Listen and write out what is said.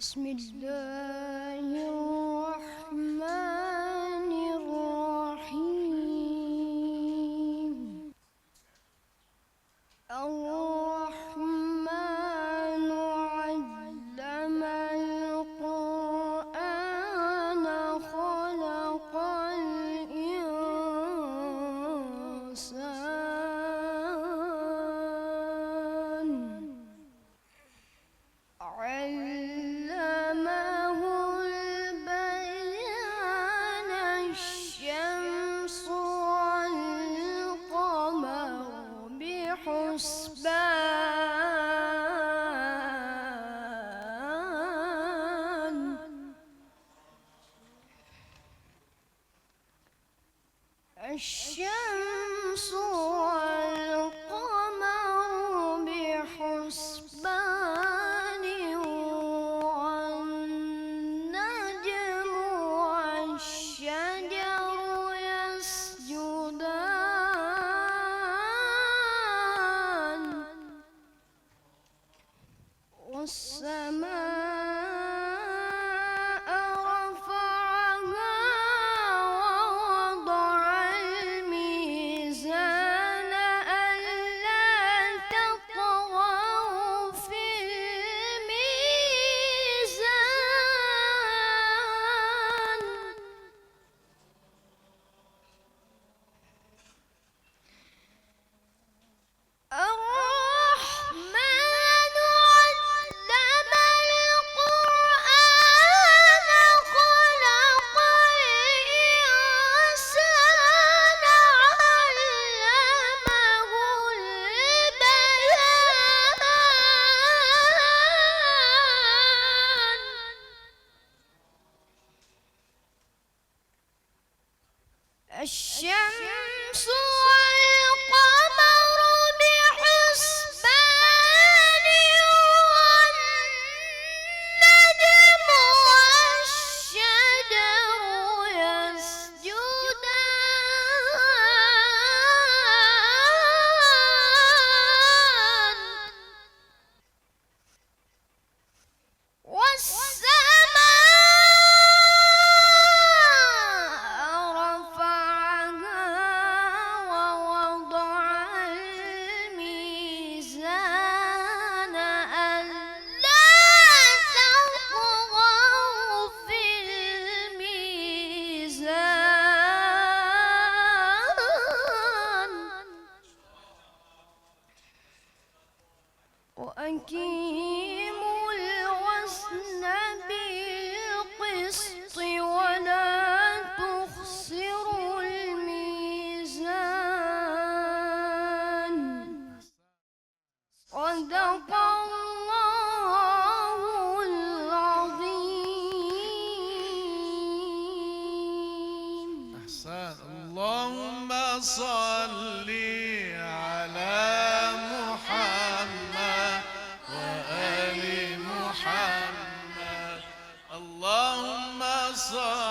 بسم الله الرحمن الرحيم. الرحمن علم القرآن خلق الإنسان علمه البيان الشمس والقمر بحسبان الشمس والقمر بحسبان والنجم والشجر يسجدان والسماء رفعها ووضع الميزان ألا تطغوا في الميزان الرحمن علم القرآن خلق الإنسان علمه البيان الشمس والقمر بحسبان والنجم والشجر يسجدان والسماء رفعها ووضع الميزان ألا تطغوا في الميزان وأقيموا الوزن بالقسط ولا تخسروا الميزان صدق الله العظيم. أحسن. اللهم صل على محمد وآل محمد. اللهم صل